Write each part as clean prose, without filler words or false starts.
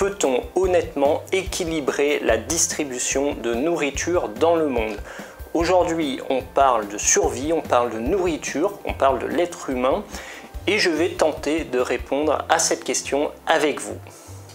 peut-on honnêtement équilibrer la distribution de nourriture dans le monde? Aujourd'hui, on parle de survie, on parle de nourriture, on parle de l'être humain et je vais tenter de répondre à cette question avec vous.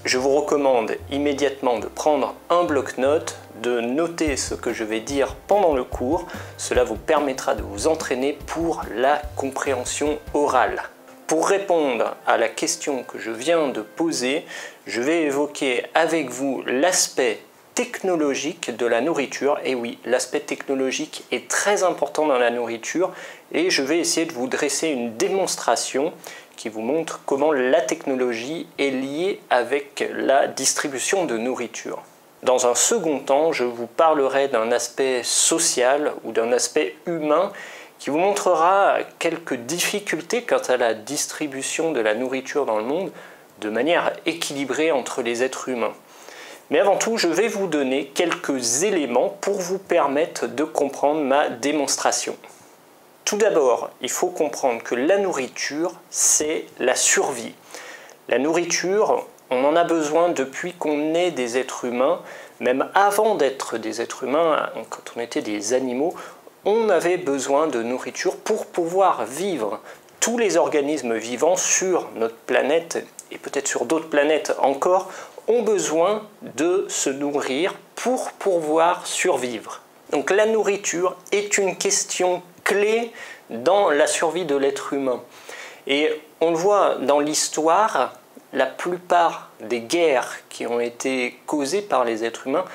Je vous recommande immédiatement de prendre un bloc-notes, de noter ce que je vais dire pendant le cours. Cela vous permettra de vous entraîner pour la compréhension orale. Pour répondre à la question que je viens de poser, je vais évoquer avec vous l'aspect technologique de la nourriture. Et oui, l'aspect technologique est très important dans la nourriture et je vais essayer de vous dresser une démonstration qui vous montre comment la technologie est liée avec la distribution de nourriture. Dans un second temps, je vous parlerai d'un aspect social ou d'un aspect humain qui vous montrera quelques difficultés quant à la distribution de la nourriture dans le monde de manière équilibrée entre les êtres humains. Mais avant tout, je vais vous donner quelques éléments pour vous permettre de comprendre ma démonstration. Tout d'abord, il faut comprendre que la nourriture, c'est la survie. La nourriture, on en a besoin depuis qu'on est des êtres humains. Même avant d'être des êtres humains, quand on était des animaux, on avait besoin de nourriture pour pouvoir vivre. Tous les organismes vivants sur notre planète, et peut-être sur d'autres planètes encore, ont besoin de se nourrir pour pouvoir survivre. Donc la nourriture est une question clé dans la survie de l'être humain. Et on le voit dans l'histoire, la plupart des guerres qui ont été causées par les êtres humains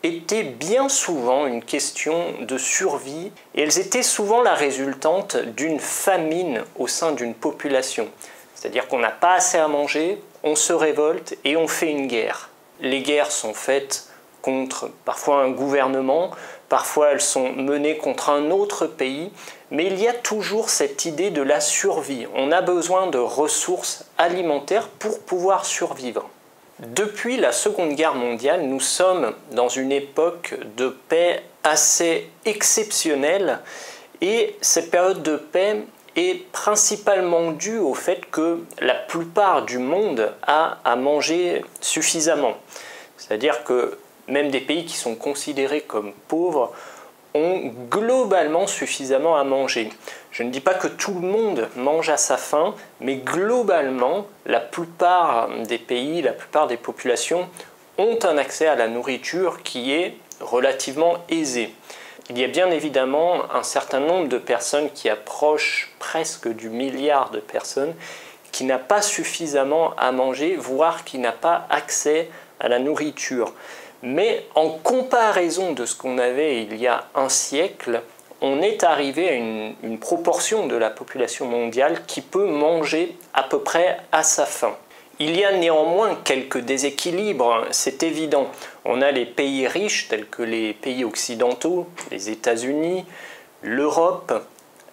étaient bien souvent une question de survie et elles étaient souvent la résultante d'une famine au sein d'une population. C'est-à-dire qu'on n'a pas assez à manger, on se révolte et on fait une guerre. Les guerres sont faites contre parfois un gouvernement, parfois elles sont menées contre un autre pays, mais il y a toujours cette idée de la survie. On a besoin de ressources alimentaires pour pouvoir survivre. Depuis la Seconde Guerre mondiale, nous sommes dans une époque de paix assez exceptionnelle et cette période de paix est principalement due au fait que la plupart du monde a à manger suffisamment. C'est-à-dire que même des pays qui sont considérés comme pauvres ont globalement suffisamment à manger. Je ne dis pas que tout le monde mange à sa faim, mais globalement, la plupart des pays, la plupart des populations ont un accès à la nourriture qui est relativement aisé. Il y a bien évidemment un certain nombre de personnes qui approchent presque du milliard de personnes qui n'a pas suffisamment à manger, voire qui n'a pas accès à la nourriture. Mais en comparaison de ce qu'on avait il y a un siècle, on est arrivé à une proportion de la population mondiale qui peut manger à peu près à sa faim. Il y a néanmoins quelques déséquilibres, c'est évident. On a les pays riches tels que les pays occidentaux, les États-Unis, l'Europe,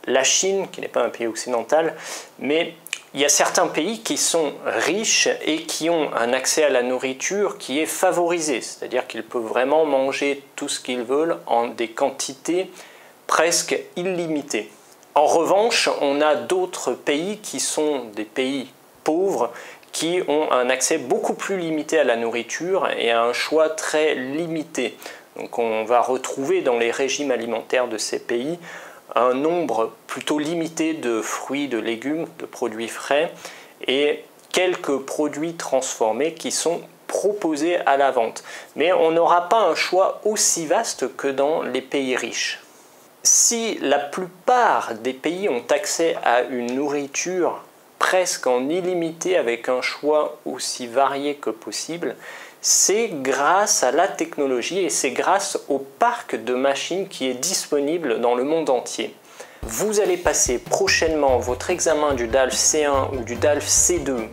la Chine, qui n'est pas un pays occidental, mais il y a certains pays qui sont riches et qui ont un accès à la nourriture qui est favorisé, c'est-à-dire qu'ils peuvent vraiment manger tout ce qu'ils veulent en des quantités presque illimitées. En revanche, on a d'autres pays qui sont des pays pauvres qui ont un accès beaucoup plus limité à la nourriture et à un choix très limité. Donc on va retrouver dans les régimes alimentaires de ces pays un nombre plutôt limité de fruits, de légumes, de produits frais et quelques produits transformés qui sont proposés à la vente. Mais on n'aura pas un choix aussi vaste que dans les pays riches. Si la plupart des pays ont accès à une nourriture presque en illimité avec un choix aussi varié que possible, c'est grâce à la technologie et c'est grâce au parc de machines qui est disponible dans le monde entier. Vous allez passer prochainement votre examen du DALF C1 ou du DALF C2.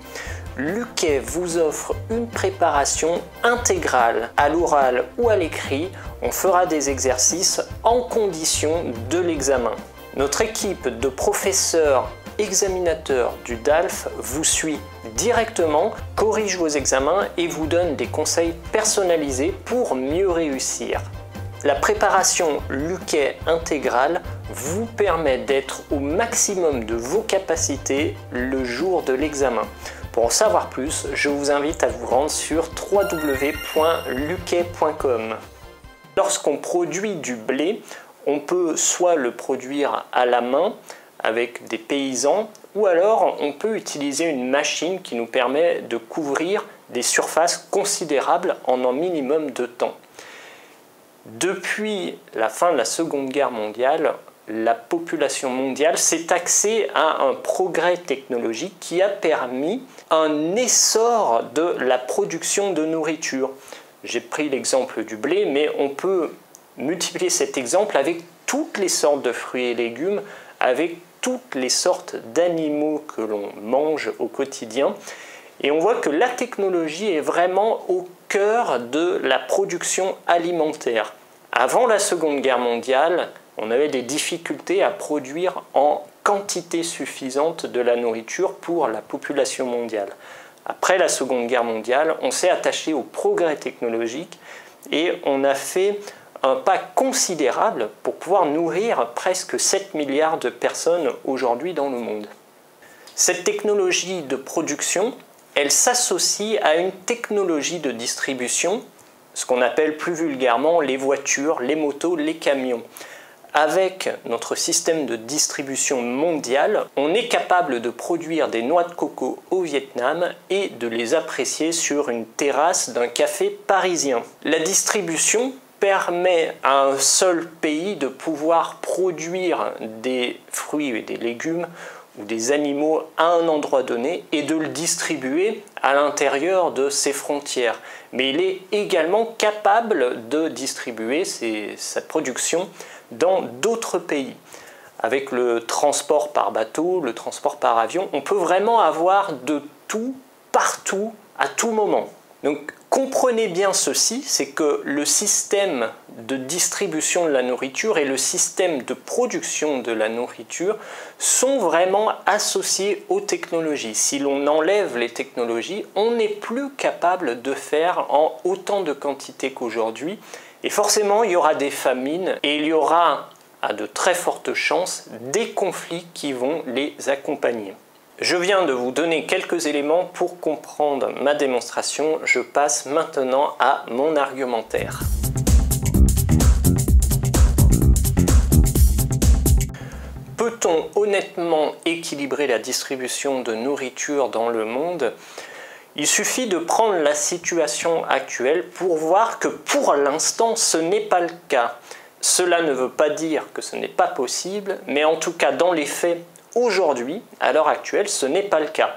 Luquet vous offre une préparation intégrale à l'oral ou à l'écrit. On fera des exercices en condition de l'examen. Notre équipe de professeurs examinateur du DALF vous suit directement, corrige vos examens et vous donne des conseils personnalisés pour mieux réussir. La préparation Luquet intégrale vous permet d'être au maximum de vos capacités le jour de l'examen. Pour en savoir plus, je vous invite à vous rendre sur www.luquet.com. Lorsqu'on produit du blé, on peut soit le produire à la main avec des paysans, ou alors on peut utiliser une machine qui nous permet de couvrir des surfaces considérables en un minimum de temps. Depuis la fin de la Seconde Guerre mondiale, la population mondiale s'est axée à un progrès technologique qui a permis un essor de la production de nourriture. J'ai pris l'exemple du blé, mais on peut multiplier cet exemple avec toutes les sortes de fruits et légumes, avec toutes les sortes d'animaux que l'on mange au quotidien. Et on voit que la technologie est vraiment au cœur de la production alimentaire. Avant la Seconde Guerre mondiale, on avait des difficultés à produire en quantité suffisante de la nourriture pour la population mondiale. Après la Seconde Guerre mondiale, on s'est attaché au progrès technologique et on a fait un pas considérable pour pouvoir nourrir presque 7 milliards de personnes aujourd'hui dans le monde. Cette technologie de production, elle s'associe à une technologie de distribution, ce qu'on appelle plus vulgairement les voitures, les motos, les camions. Avec notre système de distribution mondiale, on est capable de produire des noix de coco au Vietnam et de les apprécier sur une terrasse d'un café parisien. La distribution permet à un seul pays de pouvoir produire des fruits et des légumes ou des animaux à un endroit donné et de le distribuer à l'intérieur de ses frontières. Mais il est également capable de distribuer sa production dans d'autres pays. Avec le transport par bateau, le transport par avion, on peut vraiment avoir de tout, partout, à tout moment. Donc comprenez bien ceci, c'est que le système de distribution de la nourriture et le système de production de la nourriture sont vraiment associés aux technologies. Si l'on enlève les technologies, on n'est plus capable de faire en autant de quantité qu'aujourd'hui. Et forcément, il y aura des famines et il y aura, à de très fortes chances, des conflits qui vont les accompagner. Je viens de vous donner quelques éléments pour comprendre ma démonstration. Je passe maintenant à mon argumentaire. Peut-on honnêtement équilibrer la distribution de nourriture dans le monde ? Il suffit de prendre la situation actuelle pour voir que pour l'instant, ce n'est pas le cas. Cela ne veut pas dire que ce n'est pas possible, mais en tout cas, dans les faits, aujourd'hui, à l'heure actuelle, ce n'est pas le cas.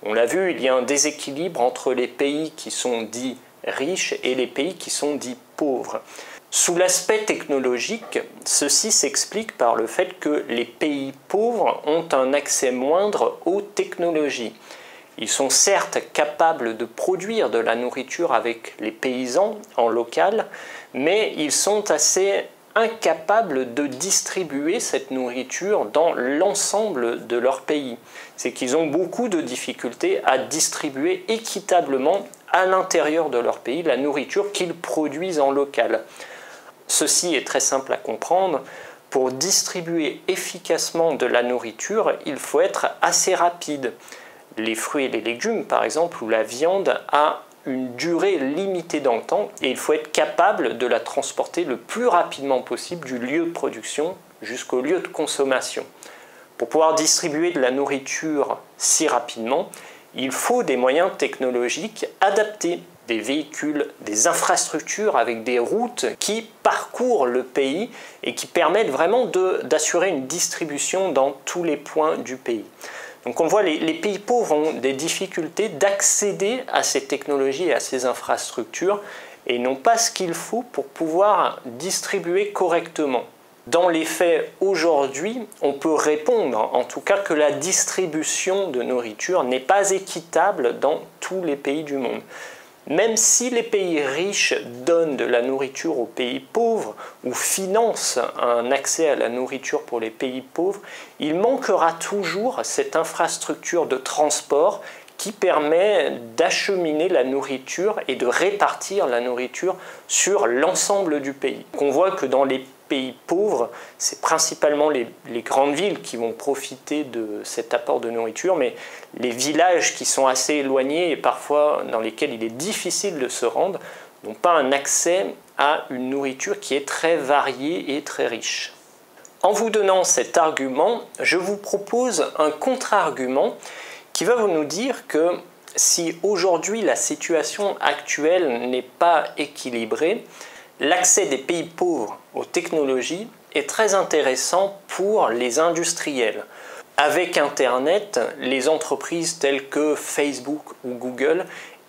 On l'a vu, il y a un déséquilibre entre les pays qui sont dits riches et les pays qui sont dits pauvres. Sous l'aspect technologique, ceci s'explique par le fait que les pays pauvres ont un accès moindre aux technologies. Ils sont certes capables de produire de la nourriture avec les paysans en local, mais ils sont assez incapables de distribuer cette nourriture dans l'ensemble de leur pays. C'est qu'ils ont beaucoup de difficultés à distribuer équitablement à l'intérieur de leur pays la nourriture qu'ils produisent en local. Ceci est très simple à comprendre. Pour distribuer efficacement de la nourriture, il faut être assez rapide. Les fruits et les légumes, par exemple, ou la viande, a une durée limitée dans le temps et il faut être capable de la transporter le plus rapidement possible du lieu de production jusqu'au lieu de consommation. Pour pouvoir distribuer de la nourriture si rapidement, il faut des moyens technologiques adaptés, des véhicules, des infrastructures avec des routes qui parcourent le pays et qui permettent vraiment d'assurer une distribution dans tous les points du pays. Donc on voit les pays pauvres ont des difficultés d'accéder à ces technologies et à ces infrastructures et n'ont pas ce qu'il faut pour pouvoir distribuer correctement. Dans les faits, aujourd'hui, on peut répondre en tout cas que la distribution de nourriture n'est pas équitable dans tous les pays du monde. Même si les pays riches donnent de la nourriture aux pays pauvres ou financent un accès à la nourriture pour les pays pauvres, il manquera toujours cette infrastructure de transport qui permet d'acheminer la nourriture et de répartir la nourriture sur l'ensemble du pays. On voit que dans les pays pauvres, c'est principalement les grandes villes qui vont profiter de cet apport de nourriture, mais les villages qui sont assez éloignés et parfois dans lesquels il est difficile de se rendre, n'ont pas un accès à une nourriture qui est très variée et très riche. En vous donnant cet argument, je vous propose un contre-argument qui va nous dire que si aujourd'hui la situation actuelle n'est pas équilibrée, l'accès des pays pauvres aux technologies est très intéressant pour les industriels. Avec Internet, les entreprises telles que Facebook ou Google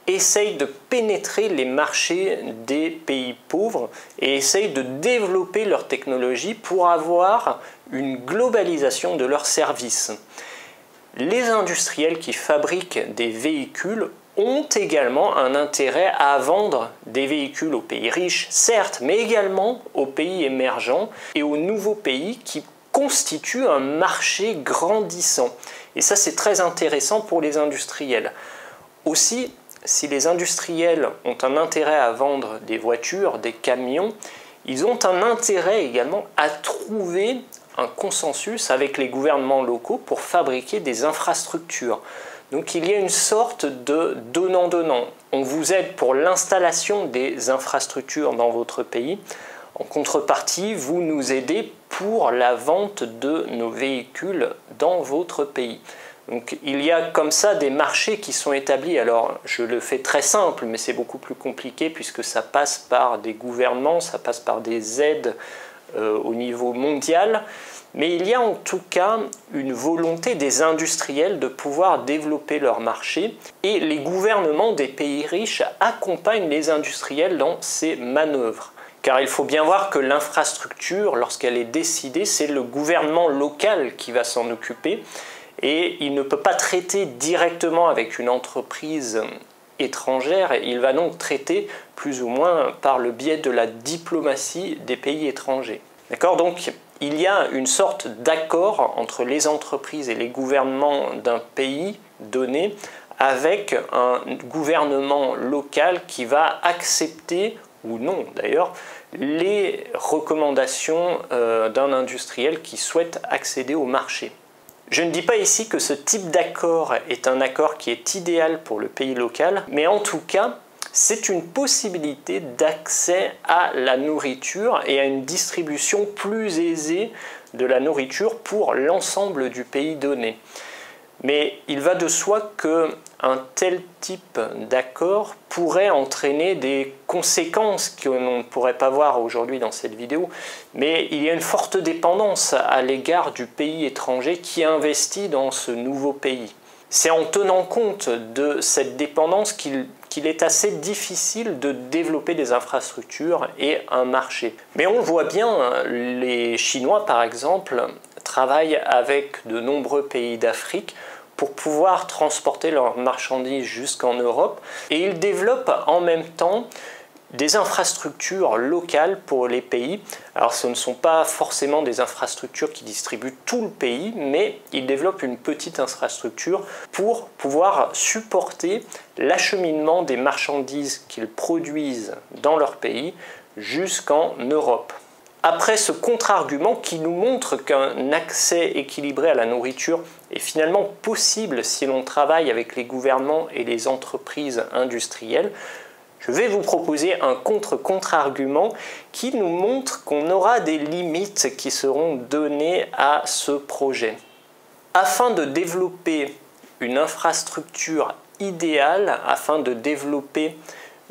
essayent de pénétrer les marchés des pays pauvres et essayent de développer leur technologie pour avoir une globalisation de leurs services. Les industriels qui fabriquent des véhicules ont également un intérêt à vendre des véhicules aux pays riches, certes, mais également aux pays émergents et aux nouveaux pays qui constituent un marché grandissant. Et ça, c'est très intéressant pour les industriels. Aussi, si les industriels ont un intérêt à vendre des voitures, des camions, ils ont un intérêt également à trouver un consensus avec les gouvernements locaux pour fabriquer des infrastructures. Donc il y a une sorte de donnant-donnant. On vous aide pour l'installation des infrastructures dans votre pays. En contrepartie, vous nous aidez pour la vente de nos véhicules dans votre pays. Donc il y a comme ça des marchés qui sont établis. Alors je le fais très simple, mais c'est beaucoup plus compliqué puisque ça passe par des gouvernements, ça passe par des aides au niveau mondial. Mais il y a en tout cas une volonté des industriels de pouvoir développer leur marché et les gouvernements des pays riches accompagnent les industriels dans ces manœuvres. Car il faut bien voir que l'infrastructure, lorsqu'elle est décidée, c'est le gouvernement local qui va s'en occuper et il ne peut pas traiter directement avec une entreprise étrangère, il va donc traiter plus ou moins par le biais de la diplomatie des pays étrangers. D'accord ? Donc il y a une sorte d'accord entre les entreprises et les gouvernements d'un pays donné avec un gouvernement local qui va accepter, ou non d'ailleurs, les recommandations d'un industriel qui souhaite accéder au marché. Je ne dis pas ici que ce type d'accord est un accord qui est idéal pour le pays local, mais en tout cas, c'est une possibilité d'accès à la nourriture et à une distribution plus aisée de la nourriture pour l'ensemble du pays donné. Mais il va de soi qu'un tel type d'accord pourrait entraîner des conséquences que l'on ne pourrait pas voir aujourd'hui dans cette vidéo, mais il y a une forte dépendance à l'égard du pays étranger qui investit dans ce nouveau pays. C'est en tenant compte de cette dépendance qu'il est assez difficile de développer des infrastructures et un marché. Mais on voit bien, les Chinois par exemple travaillent avec de nombreux pays d'Afrique pour pouvoir transporter leurs marchandises jusqu'en Europe et ils développent en même temps des infrastructures locales pour les pays. Alors ce ne sont pas forcément des infrastructures qui distribuent tout le pays, mais ils développent une petite infrastructure pour pouvoir supporter l'acheminement des marchandises qu'ils produisent dans leur pays jusqu'en Europe. Après ce contre-argument qui nous montre qu'un accès équilibré à la nourriture est finalement possible si l'on travaille avec les gouvernements et les entreprises industrielles, je vais vous proposer un contre-argument qui nous montre qu'on aura des limites qui seront données à ce projet. Afin de développer une infrastructure idéale, afin de développer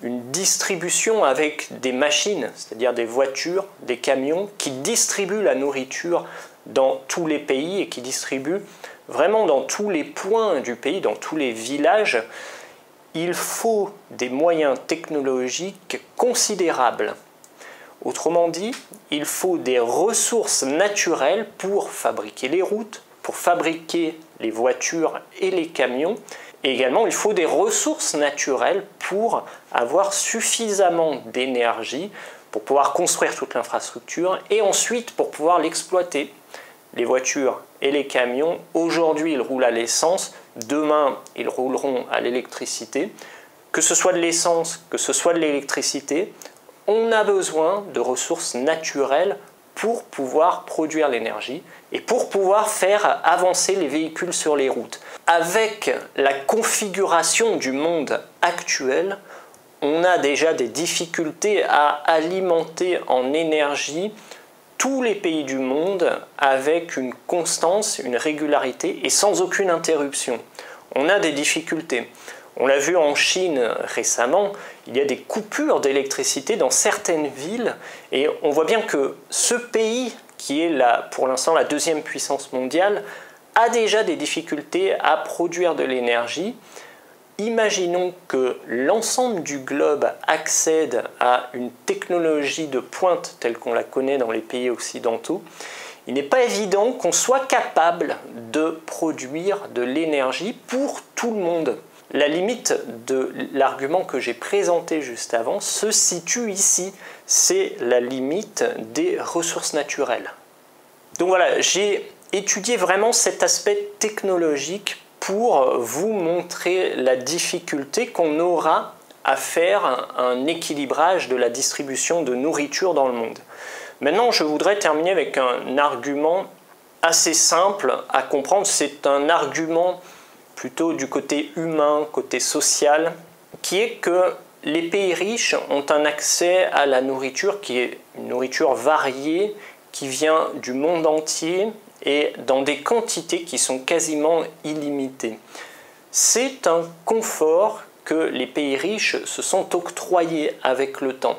une distribution avec des machines, c'est-à-dire des voitures, des camions qui distribuent la nourriture dans tous les pays et qui distribuent vraiment dans tous les points du pays, dans tous les villages, il faut des moyens technologiques considérables. Autrement dit, il faut des ressources naturelles pour fabriquer les routes, pour fabriquer les voitures et les camions. Et également, il faut des ressources naturelles pour avoir suffisamment d'énergie pour pouvoir construire toute l'infrastructure et ensuite pour pouvoir l'exploiter. Les voitures et les camions, aujourd'hui, ils roulent à l'essence. Demain, ils rouleront à l'électricité. Que ce soit de l'essence, que ce soit de l'électricité, on a besoin de ressources naturelles pour pouvoir produire l'énergie et pour pouvoir faire avancer les véhicules sur les routes. Avec la configuration du monde actuel, on a déjà des difficultés à alimenter en énergie tous les pays du monde avec une constance, une régularité et sans aucune interruption. On a des difficultés. On l'a vu en Chine récemment, il y a des coupures d'électricité dans certaines villes et on voit bien que ce pays, qui est pour l'instant la deuxième puissance mondiale, a déjà des difficultés à produire de l'énergie. Imaginons que l'ensemble du globe accède à une technologie de pointe telle qu'on la connaît dans les pays occidentaux. Il n'est pas évident qu'on soit capable de produire de l'énergie pour tout le monde. La limite de l'argument que j'ai présenté juste avant se situe ici. C'est la limite des ressources naturelles. Donc voilà, j'ai étudié vraiment cet aspect technologique pour vous montrer la difficulté qu'on aura à faire un équilibrage de la distribution de nourriture dans le monde. Maintenant, je voudrais terminer avec un argument assez simple à comprendre. C'est un argument plutôt du côté humain, côté social, qui est que les pays riches ont un accès à la nourriture qui est une nourriture variée, qui vient du monde entier et dans des quantités qui sont quasiment illimitées. C'est un confort que les pays riches se sont octroyés avec le temps.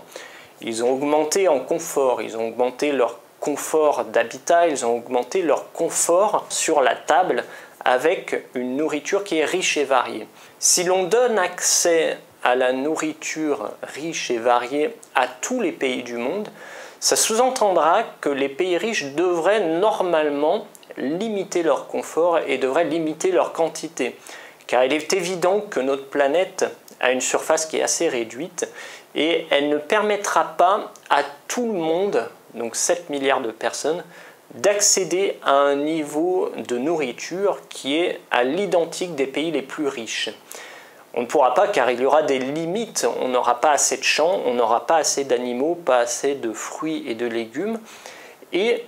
Ils ont augmenté en confort, ils ont augmenté leur confort d'habitat, ils ont augmenté leur confort sur la table avec une nourriture qui est riche et variée. Si l'on donne accès à la nourriture riche et variée à tous les pays du monde, ça sous-entendra que les pays riches devraient normalement limiter leur confort et devraient limiter leur quantité. Car il est évident que notre planète a une surface qui est assez réduite et elle ne permettra pas à tout le monde, donc 7 milliards de personnes, d'accéder à un niveau de nourriture qui est à l'identique des pays les plus riches. On ne pourra pas car il y aura des limites, on n'aura pas assez de champs, on n'aura pas assez d'animaux, pas assez de fruits et de légumes. Et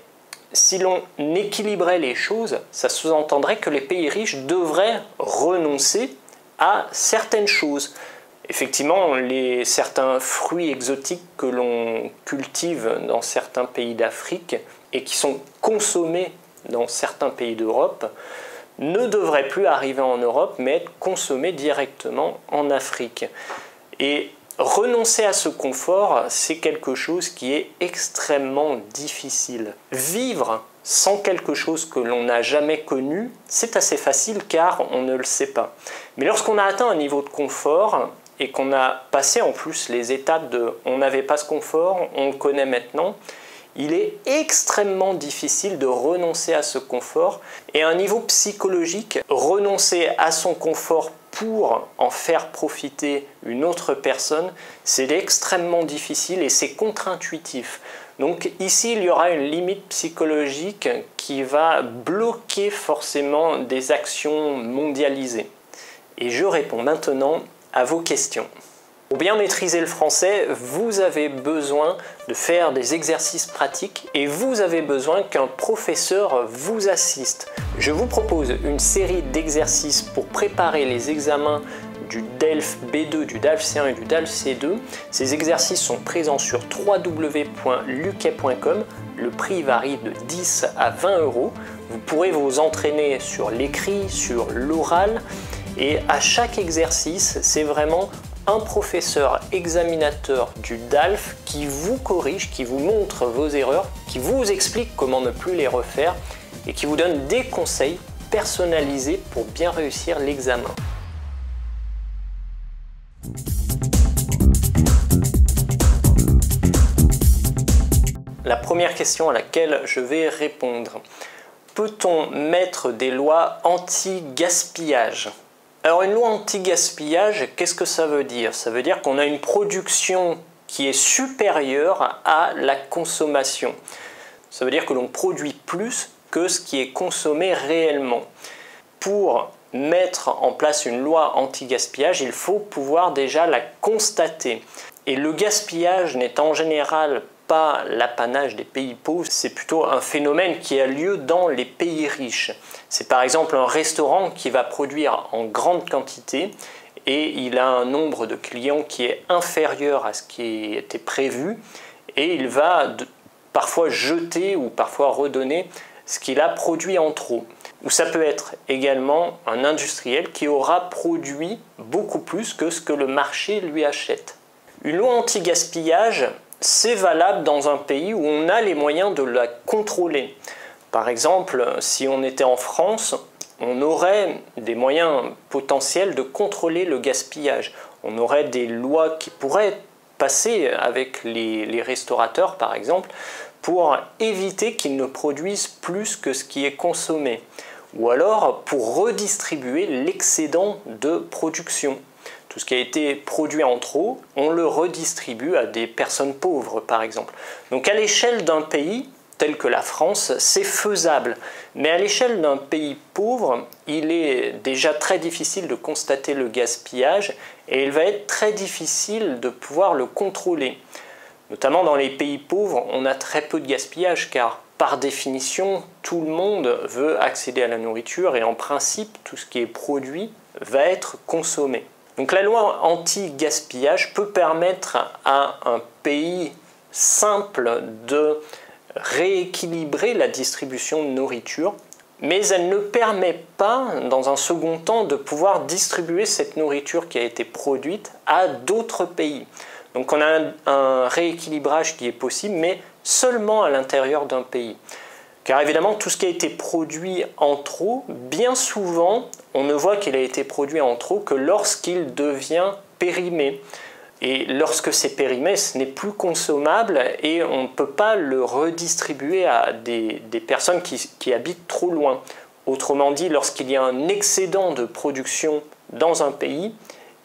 si l'on équilibrait les choses, ça sous-entendrait que les pays riches devraient renoncer à certaines choses. Effectivement, certains fruits exotiques que l'on cultive dans certains pays d'Afrique et qui sont consommés dans certains pays d'Europe ne devraient plus arriver en Europe mais être consommés directement en Afrique. Et renoncer à ce confort, c'est quelque chose qui est extrêmement difficile. Vivre sans quelque chose que l'on n'a jamais connu, c'est assez facile car on ne le sait pas. Mais lorsqu'on a atteint un niveau de confort et qu'on a passé en plus les étapes de « on n'avait pas ce confort, on le connaît maintenant », il est extrêmement difficile de renoncer à ce confort et à un niveau psychologique, renoncer à son confort pour en faire profiter une autre personne, c'est extrêmement difficile et c'est contre-intuitif. Donc ici, il y aura une limite psychologique qui va bloquer forcément des actions mondialisées. Et je réponds maintenant à vos questions. Pour bien maîtriser le français, vous avez besoin de faire des exercices pratiques et vous avez besoin qu'un professeur vous assiste. Je vous propose une série d'exercices pour préparer les examens du DELF B2, du DALF C1 et du DALF C2. Ces exercices sont présents sur www.luquet.com. Le prix varie de 10 à 20 €. Vous pourrez vous entraîner sur l'écrit, sur l'oral et à chaque exercice, c'est vraiment un professeur examinateur du DALF qui vous corrige, qui vous montre vos erreurs, qui vous explique comment ne plus les refaire et qui vous donne des conseils personnalisés pour bien réussir l'examen. La première question à laquelle je vais répondre. Peut-on mettre des lois anti-gaspillage ? Alors une loi anti-gaspillage, qu'est-ce que ça veut dire? Ça veut dire qu'on a une production qui est supérieure à la consommation. Ça veut dire que l'on produit plus que ce qui est consommé réellement. Pour mettre en place une loi anti-gaspillage, il faut pouvoir déjà la constater. Et le gaspillage n'est en général pas l'apanage des pays pauvres, c'est plutôt un phénomène qui a lieu dans les pays riches. C'est par exemple un restaurant qui va produire en grande quantité et il a un nombre de clients qui est inférieur à ce qui était prévu et il va parfois jeter ou parfois redonner ce qu'il a produit en trop. Ou ça peut être également un industriel qui aura produit beaucoup plus que ce que le marché lui achète. Une loi anti-gaspillage, c'est valable dans un pays où on a les moyens de la contrôler. Par exemple, si on était en France, on aurait des moyens potentiels de contrôler le gaspillage. On aurait des lois qui pourraient passer avec les restaurateurs, par exemple, pour éviter qu'ils ne produisent plus que ce qui est consommé. Ou alors pour redistribuer l'excédent de production. Tout ce qui a été produit en trop, on le redistribue à des personnes pauvres, par exemple. Donc à l'échelle d'un pays tel que la France, c'est faisable. Mais à l'échelle d'un pays pauvre, il est déjà très difficile de constater le gaspillage et il va être très difficile de pouvoir le contrôler. Notamment dans les pays pauvres, on a très peu de gaspillage car par définition, tout le monde veut accéder à la nourriture et en principe, tout ce qui est produit va être consommé. Donc la loi anti-gaspillage peut permettre à un pays simple de rééquilibrer la distribution de nourriture, mais elle ne permet pas, dans un second temps, de pouvoir distribuer cette nourriture qui a été produite à d'autres pays. Donc on a un rééquilibrage qui est possible, mais seulement à l'intérieur d'un pays. Car évidemment, tout ce qui a été produit en trop, bien souvent, on ne voit qu'il a été produit en trop que lorsqu'il devient périmé. Et lorsque c'est périmé, ce n'est plus consommable et on ne peut pas le redistribuer à des personnes qui habitent trop loin. Autrement dit, lorsqu'il y a un excédent de production dans un pays,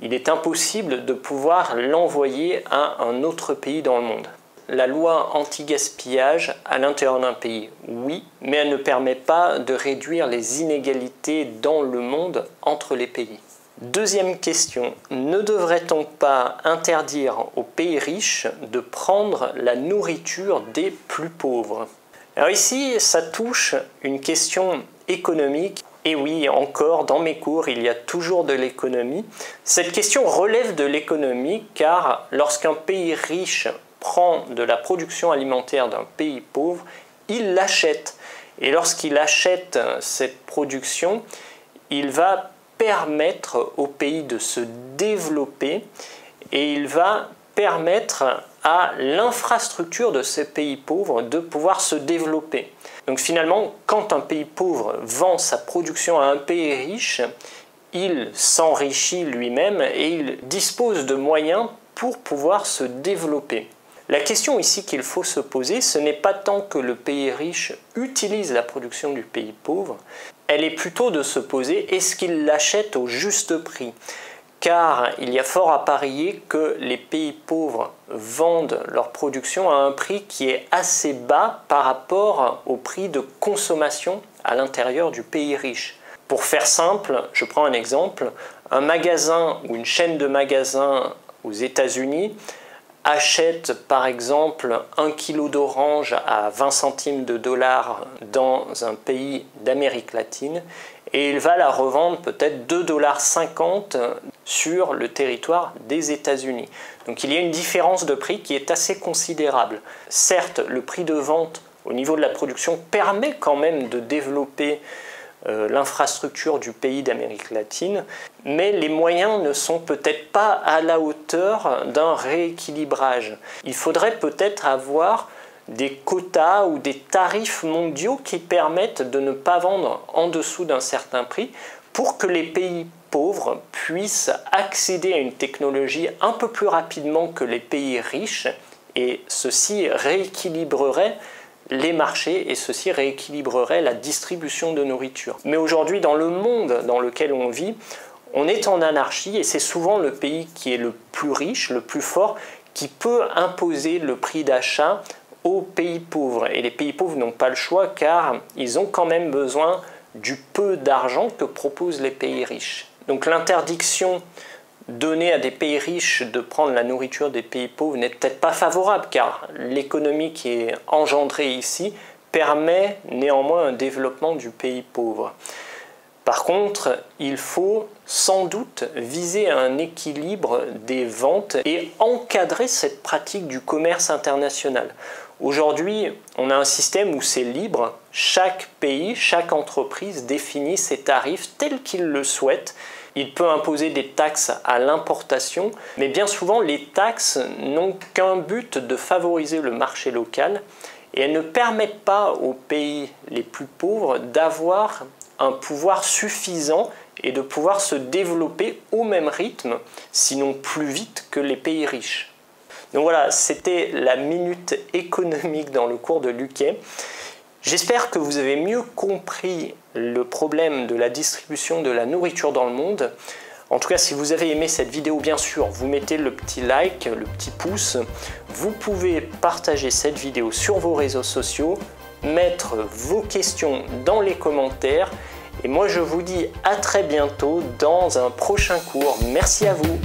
il est impossible de pouvoir l'envoyer à un autre pays dans le monde. La loi anti-gaspillage à l'intérieur d'un pays, oui, mais elle ne permet pas de réduire les inégalités dans le monde entre les pays. Deuxième question, ne devrait-on pas interdire aux pays riches de prendre la nourriture des plus pauvres? Alors ici, ça touche une question économique. Et oui, encore, dans mes cours, il y a toujours de l'économie. Cette question relève de l'économie car lorsqu'un pays riche prend de la production alimentaire d'un pays pauvre, il l'achète. Et lorsqu'il achète cette production, il va permettre au pays de se développer et il va permettre à l'infrastructure de ces pays pauvres de pouvoir se développer. Donc finalement, quand un pays pauvre vend sa production à un pays riche, il s'enrichit lui-même et il dispose de moyens pour pouvoir se développer. La question ici qu'il faut se poser, ce n'est pas tant que le pays riche utilise la production du pays pauvre, elle est plutôt de se poser, est-ce qu'il l'achète au juste prix? Car il y a fort à parier que les pays pauvres vendent leur production à un prix qui est assez bas par rapport au prix de consommation à l'intérieur du pays riche. Pour faire simple, je prends un exemple, un magasin ou une chaîne de magasins aux États-Unis achète par exemple 1 kg d'orange à 20 centimes de dollars dans un pays d'Amérique latine et il va la revendre peut-être 2,50 $ sur le territoire des États-Unis. Donc il y a une différence de prix qui est assez considérable. Certes, le prix de vente au niveau de la production permet quand même de développer l'infrastructure du pays d'Amérique latine, mais les moyens ne sont peut-être pas à la hauteur d'un rééquilibrage. Il faudrait peut-être avoir des quotas ou des tarifs mondiaux qui permettent de ne pas vendre en dessous d'un certain prix pour que les pays pauvres puissent accéder à une technologie un peu plus rapidement que les pays riches et ceci rééquilibrerait les marchés et ceci rééquilibrerait la distribution de nourriture. Mais aujourd'hui, dans le monde dans lequel on vit, on est en anarchie et c'est souvent le pays qui est le plus riche, le plus fort, qui peut imposer le prix d'achat aux pays pauvres. Et les pays pauvres n'ont pas le choix car ils ont quand même besoin du peu d'argent que proposent les pays riches. Donc l'interdiction donner à des pays riches de prendre la nourriture des pays pauvres n'est peut-être pas favorable, car l'économie qui est engendrée ici permet néanmoins un développement du pays pauvre. Par contre, il faut sans doute viser un équilibre des ventes et encadrer cette pratique du commerce international. Aujourd'hui, on a un système où c'est libre. Chaque pays, chaque entreprise définit ses tarifs tels qu'il le souhaite. Il peut imposer des taxes à l'importation, mais bien souvent, les taxes n'ont qu'un but de favoriser le marché local et elles ne permettent pas aux pays les plus pauvres d'avoir un pouvoir suffisant et de pouvoir se développer au même rythme, sinon plus vite que les pays riches. Donc voilà, c'était la minute économique dans le cours de Luquet. J'espère que vous avez mieux compris le problème de la distribution de la nourriture dans le monde. En tout cas, si vous avez aimé cette vidéo, bien sûr, vous mettez le petit like, le petit pouce. Vous pouvez partager cette vidéo sur vos réseaux sociaux, mettre vos questions dans les commentaires. Et moi, je vous dis à très bientôt dans un prochain cours. Merci à vous.